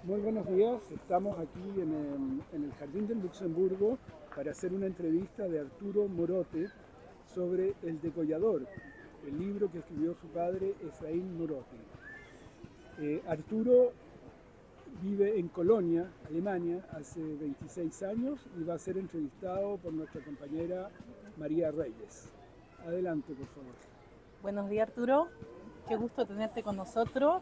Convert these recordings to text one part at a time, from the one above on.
Muy buenos días, estamos aquí en el Jardín del Luxemburgo para hacer una entrevista de Arturo Morote sobre El Degollador, el libro que escribió su padre Efraín Morote. Arturo vive en Colonia, Alemania, hace 26 años y va a ser entrevistado por nuestra compañera María Reyes. Adelante, por favor. Buenos días, Arturo. Qué gusto tenerte con nosotros.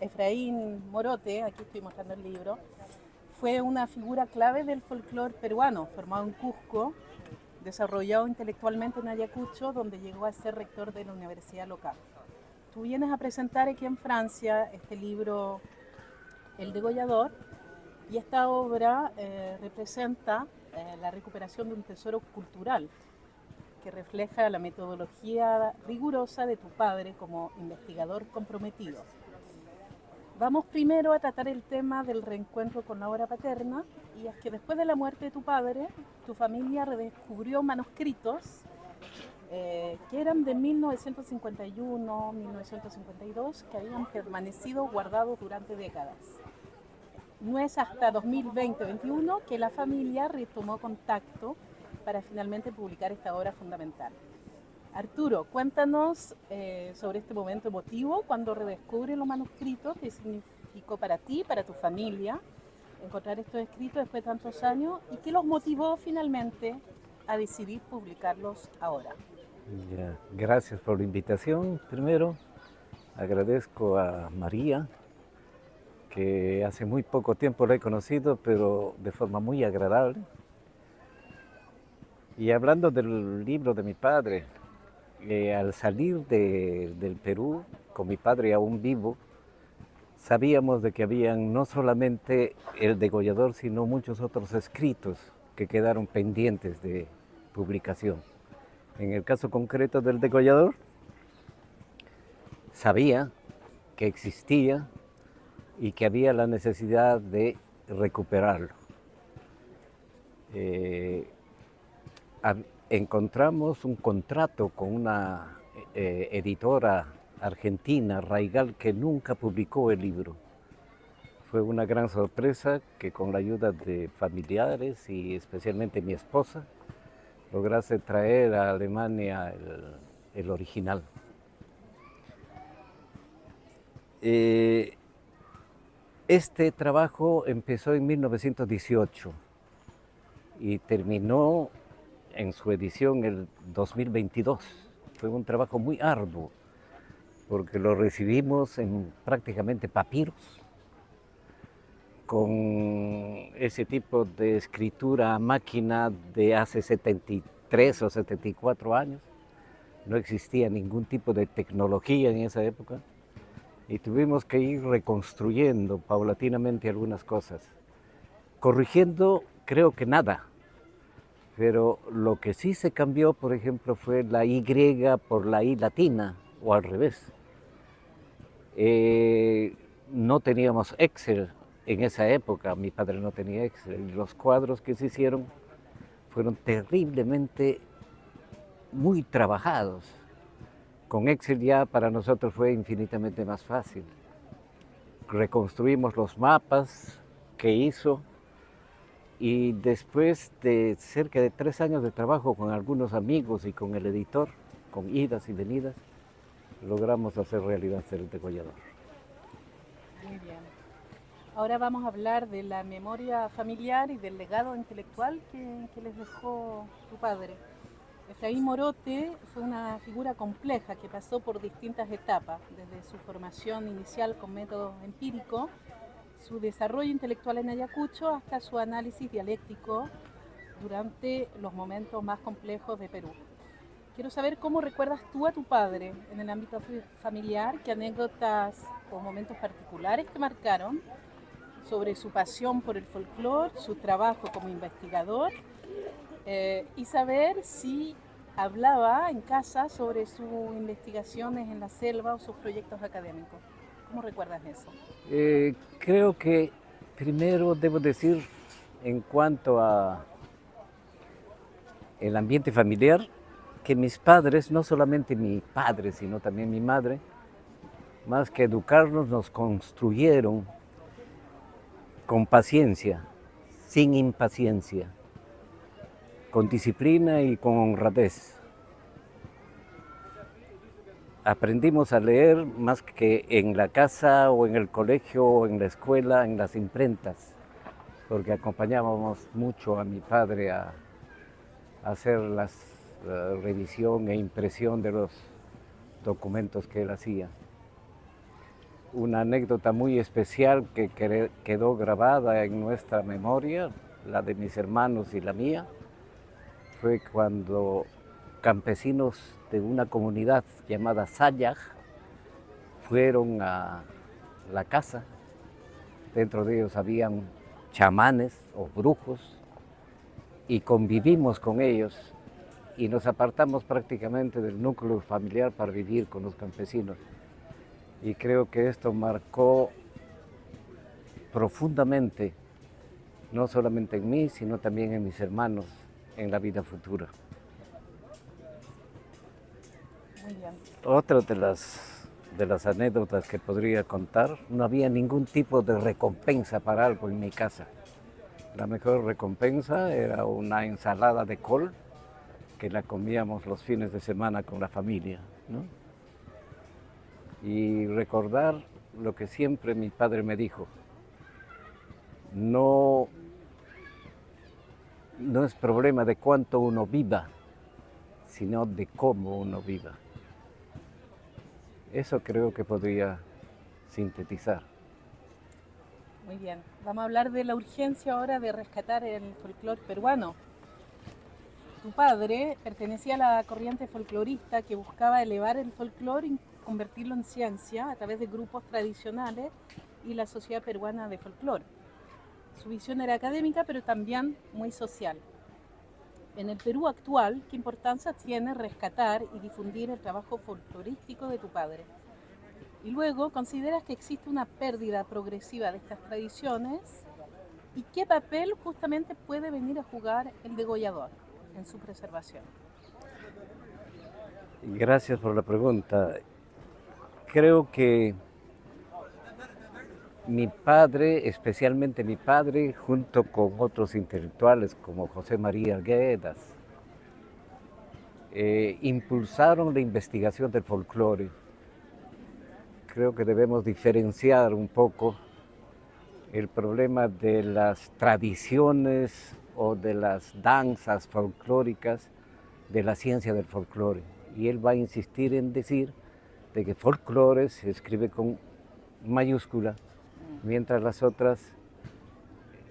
Efraín Morote, aquí estoy mostrando el libro, fue una figura clave del folclore peruano, formado en Cusco, desarrollado intelectualmente en Ayacucho, donde llegó a ser rector de la universidad local. Tú vienes a presentar aquí en Francia este libro, El Degollador, y esta obra representa la recuperación de un tesoro cultural que refleja la metodología rigurosa de tu padre como investigador comprometido. Vamos primero a tratar el tema del reencuentro con la obra paterna, y es que después de la muerte de tu padre, tu familia redescubrió manuscritos que eran de 1951, 1952, que habían permanecido guardados durante décadas. No es hasta 2020-21 que la familia retomó contacto para finalmente publicar esta obra fundamental. Arturo, cuéntanos sobre este momento emotivo cuando redescubres los manuscritos, qué significó para ti, para tu familia, encontrar estos escritos después de tantos años y qué los motivó finalmente a decidir publicarlos ahora. Ya, gracias por la invitación. Primero, agradezco a María, que hace muy poco tiempo la he conocido, pero de forma muy agradable. Y hablando del libro de mi padre, al salir del Perú, con mi padre aún vivo, sabíamos de que habían no solamente El Degollador, sino muchos otros escritos que quedaron pendientes de publicación. En el caso concreto del Degollador, sabía que existía y que había la necesidad de recuperarlo. Encontramos un contrato con una editora argentina, Raigal, que nunca publicó el libro. Fue una gran sorpresa que con la ayuda de familiares y especialmente mi esposa, lograse traer a Alemania el original. Este trabajo empezó en 1918 y terminó en su edición el 2022. Fue un trabajo muy arduo porque lo recibimos en prácticamente papiros, con ese tipo de escritura a máquina de hace 73 o 74 años. No existía ningún tipo de tecnología en esa época y tuvimos que ir reconstruyendo paulatinamente algunas cosas, corrigiendo creo que nada, pero lo que sí se cambió, por ejemplo, fue la Y por la I latina o al revés. No teníamos Excel en esa época, mi padre no tenía Excel, y los cuadros que se hicieron fueron terriblemente muy trabajados. Con Excel ya para nosotros fue infinitamente más fácil. Reconstruimos los mapas que hizo y después de cerca de 3 años de trabajo con algunos amigos y con el editor, con idas y venidas, logramos hacer realidad El Degollador. Muy bien. Ahora vamos a hablar de la memoria familiar y del legado intelectual que les dejó tu padre. Efraín Morote fue una figura compleja que pasó por distintas etapas, desde su formación inicial con método empírico, su desarrollo intelectual en Ayacucho, hasta su análisis dialéctico durante los momentos más complejos de Perú. Quiero saber cómo recuerdas tú a tu padre en el ámbito familiar, qué anécdotas o momentos particulares te marcaron sobre su pasión por el folclore, su trabajo como investigador, y saber si hablaba en casa sobre sus investigaciones en la selva o sus proyectos académicos. ¿Cómo recuerdas eso? Creo que primero debo decir, en cuanto a el ambiente familiar, que mis padres, no solamente mi padre, sino también mi madre, más que educarnos, nos construyeron con paciencia, sin impaciencia, con disciplina y con honradez. Aprendimos a leer más que en la casa o en el colegio o en la escuela, en las imprentas, porque acompañábamos mucho a mi padre a hacer la revisión e impresión de los documentos que él hacía. Una anécdota muy especial que quedó grabada en nuestra memoria, la de mis hermanos y la mía, fue cuando campesinos de una comunidad llamada Sayaj fueron a la casa. Dentro de ellos habían chamanes o brujos y convivimos con ellos y nos apartamos prácticamente del núcleo familiar para vivir con los campesinos. Y creo que esto marcó profundamente, no solamente en mí, sino también en mis hermanos, en la vida futura. Muy bien. Otra de las anécdotas que podría contar, no había ningún tipo de recompensa para algo en mi casa. La mejor recompensa era una ensalada de col que la comíamos los fines de semana con la familia, ¿no? Y recordar lo que siempre mi padre me dijo, no es problema de cuánto uno viva, sino de cómo uno viva. Eso creo que podría sintetizar. Muy bien. Vamos a hablar de la urgencia ahora de rescatar el folclore peruano. Tu padre pertenecía a la corriente folclorista que buscaba elevar el folclore y convertirlo en ciencia a través de grupos tradicionales y la Sociedad Peruana de Folclore. Su visión era académica, pero también muy social. En el Perú actual, ¿qué importancia tiene rescatar y difundir el trabajo folclorístico de tu padre? Y luego, ¿consideras que existe una pérdida progresiva de estas tradiciones? ¿Y qué papel justamente puede venir a jugar el degollador en su preservación? Gracias por la pregunta. Creo que mi padre, especialmente mi padre, junto con otros intelectuales como José María Arguedas, impulsaron la investigación del folclore. Creo que debemos diferenciar un poco el problema de las tradiciones o de las danzas folclóricas de la ciencia del folclore. Y él va a insistir en decir de que folclore se escribe con mayúscula, mientras las otras,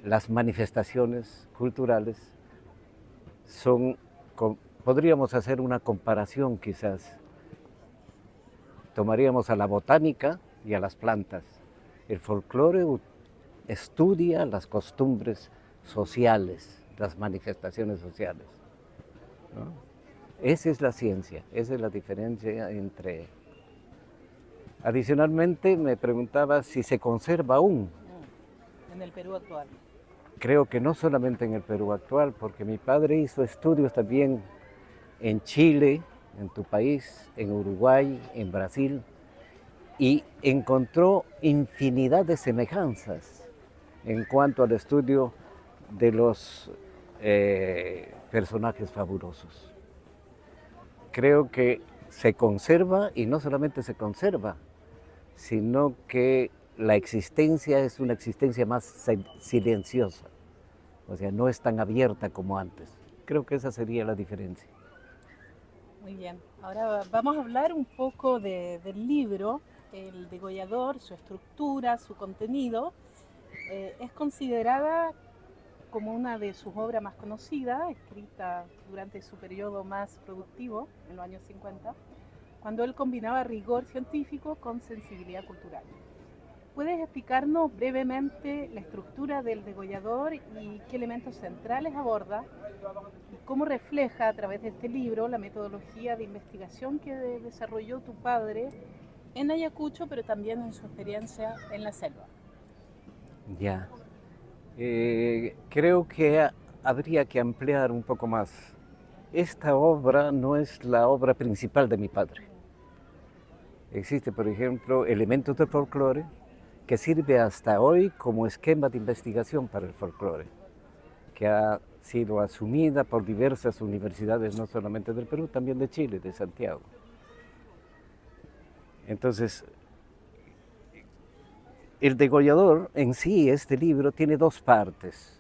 las manifestaciones culturales, podríamos hacer una comparación quizás. Tomaríamos a la botánica y a las plantas. El folclore estudia las costumbres sociales, las manifestaciones sociales, ¿no? Esa es la ciencia, esa es la diferencia entre... Adicionalmente, me preguntaba si se conserva aún. En el Perú actual. Creo que no solamente en el Perú actual, porque mi padre hizo estudios también en Chile, en tu país, en Uruguay, en Brasil, y encontró infinidad de semejanzas en cuanto al estudio de los personajes fabulosos. Creo que se conserva, y no solamente se conserva, sino que la existencia es una existencia más silenciosa, o sea, no es tan abierta como antes. Creo que esa sería la diferencia. Muy bien, ahora vamos a hablar un poco del libro, El degollador, su estructura, su contenido. Es considerada como una de sus obras más conocidas, escrita durante su periodo más productivo, en los años 50, cuando él combinaba rigor científico con sensibilidad cultural. ¿Puedes explicarnos brevemente la estructura del degollador y qué elementos centrales aborda y cómo refleja a través de este libro la metodología de investigación que desarrolló tu padre en Ayacucho, pero también en su experiencia en la selva? Ya. Creo que habría que ampliar un poco más. Esta obra no es la obra principal de mi padre. Existe, por ejemplo, elementos del folclore que sirve hasta hoy como esquema de investigación para el folclore, que ha sido asumida por diversas universidades, no solamente del Perú, también de Chile, de Santiago. Entonces, el degollador en sí, este libro, tiene dos partes.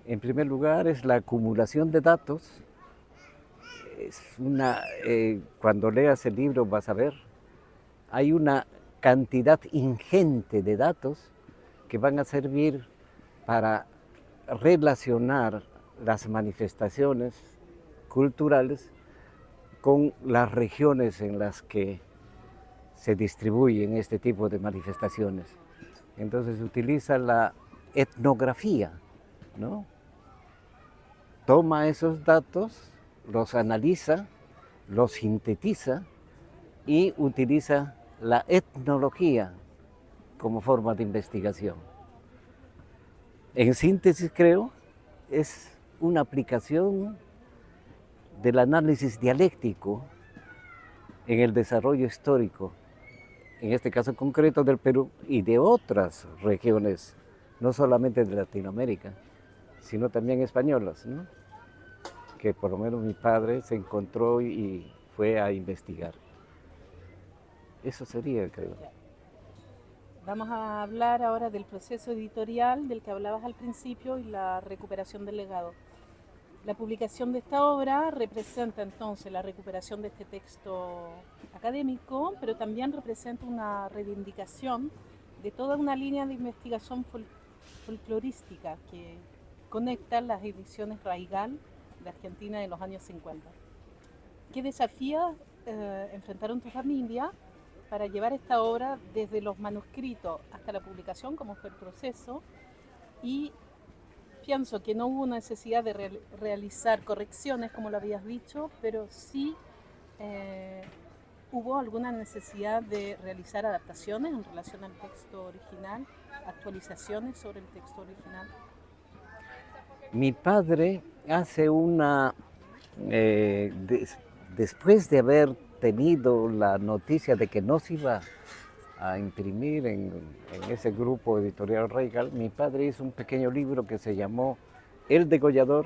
En primer lugar, es la acumulación de datos. Cuando leas el libro vas a ver, hay una cantidad ingente de datos que van a servir para relacionar las manifestaciones culturales con las regiones en las que se distribuyen este tipo de manifestaciones. Entonces utiliza la etnografía, ¿no? Toma esos datos, los analiza, los sintetiza y utiliza la etnología como forma de investigación. En síntesis, creo, es una aplicación del análisis dialéctico en el desarrollo histórico, en este caso concreto del Perú y de otras regiones, no solamente de Latinoamérica, sino también españolas, ¿no? Que por lo menos mi padre se encontró y fue a investigar. Eso sería, creo. Vamos a hablar ahora del proceso editorial del que hablabas al principio y la recuperación del legado. La publicación de esta obra representa entonces la recuperación de este texto académico, pero también representa una reivindicación de toda una línea de investigación folclorística que conecta las ediciones Raigal de Argentina de los años 50. ¿Qué desafíos enfrentaron tu familia para llevar esta obra desde los manuscritos hasta la publicación, como fue el proceso? Y pienso que no hubo necesidad de realizar correcciones, como lo habías dicho, pero sí hubo alguna necesidad de realizar adaptaciones en relación al texto original, actualizaciones sobre el texto original. Mi padre hace después de haber tenido la noticia de que no se iba a imprimir en ese grupo editorial Raigal, mi padre hizo un pequeño libro que se llamó El Degollador,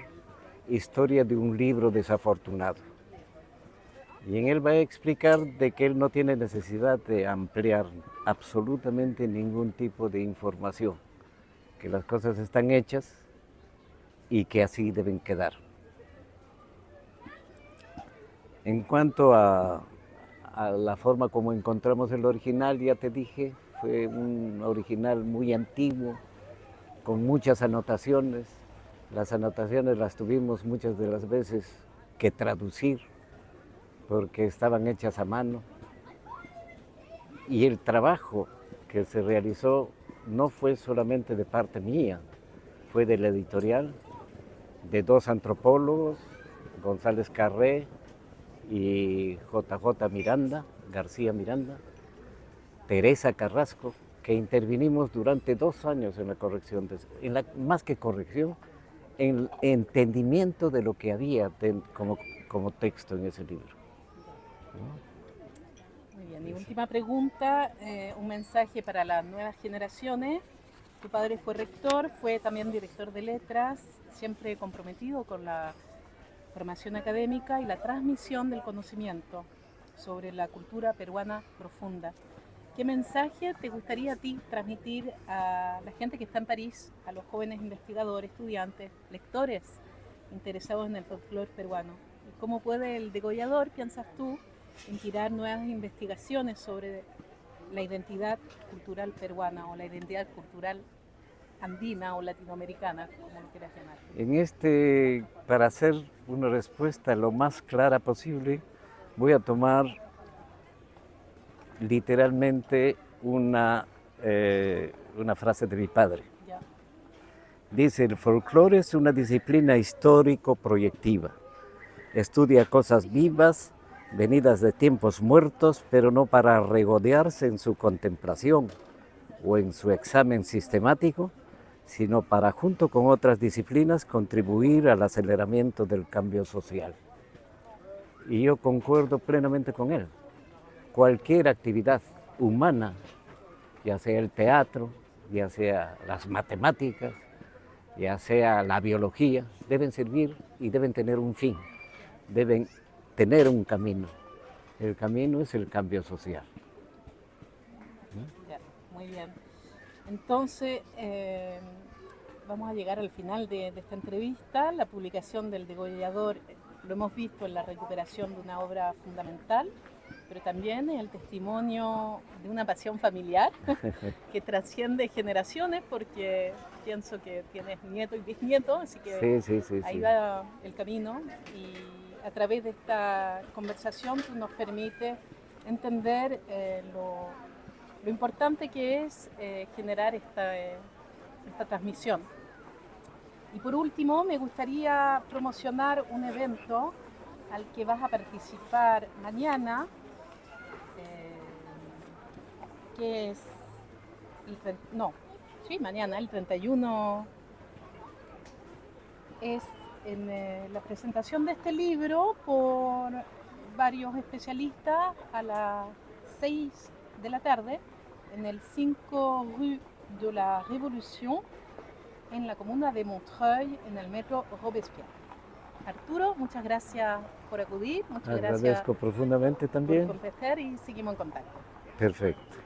historia de un libro desafortunado. Y en él va a explicar de que él no tiene necesidad de ampliar absolutamente ningún tipo de información, que las cosas están hechas y que así deben quedar. En cuanto a la forma como encontramos el original, ya te dije, fue un original muy antiguo, con muchas anotaciones. Las anotaciones las tuvimos muchas de las veces que traducir, porque estaban hechas a mano. Y el trabajo que se realizó no fue solamente de parte mía, fue de la editorial, de dos antropólogos, González Carré y JJ Miranda, García Miranda, Teresa Carrasco, que intervinimos durante 2 años en la corrección, más que corrección, en entendimiento de lo que había como texto en ese libro. Muy bien, y última pregunta, un mensaje para las nuevas generaciones. Tu padre fue rector, fue también director de letras, siempre comprometido con la formación académica y la transmisión del conocimiento sobre la cultura peruana profunda. ¿Qué mensaje te gustaría a ti transmitir a la gente que está en París, a los jóvenes investigadores, estudiantes, lectores interesados en el folclore peruano? ¿Y cómo puede el degollador, piensas tú, inspirar nuevas investigaciones sobre la identidad cultural peruana o la identidad cultural andina o latinoamericana, como lo quieras llamar? Para hacer una respuesta lo más clara posible, voy a tomar literalmente una frase de mi padre. Ya. Dice: el folclore es una disciplina histórico-proyectiva. Estudia cosas vivas, venidas de tiempos muertos, pero no para regodearse en su contemplación o en su examen sistemático, sino para, junto con otras disciplinas, contribuir al aceleramiento del cambio social. Y yo concuerdo plenamente con él. Cualquier actividad humana ya sea el teatro, ya sea las matemáticas, ya sea la biología, deben servir y deben tener un fin, deben tener un camino. El camino es el cambio social. Ya, muy bien. Entonces, vamos a llegar al final de esta entrevista. La publicación del degollador lo hemos visto en la recuperación de una obra fundamental, pero también en el testimonio de una pasión familiar que trasciende generaciones, porque pienso que tienes nieto y bisnieto, así que ahí va el camino. Y a través de esta conversación tú nos permites entender lo importante que es generar esta transmisión. Y por último, me gustaría promocionar un evento al que vas a participar mañana, que es mañana, el 31, es en la presentación de este libro por varios especialistas a las 6 de la tarde en el 5 Rue de la Révolution, en la comuna de Montreuil, en el metro Robespierre. Arturo, muchas gracias por acudir, muchas gracias profundamente también. por compartir y seguimos en contacto. Perfecto.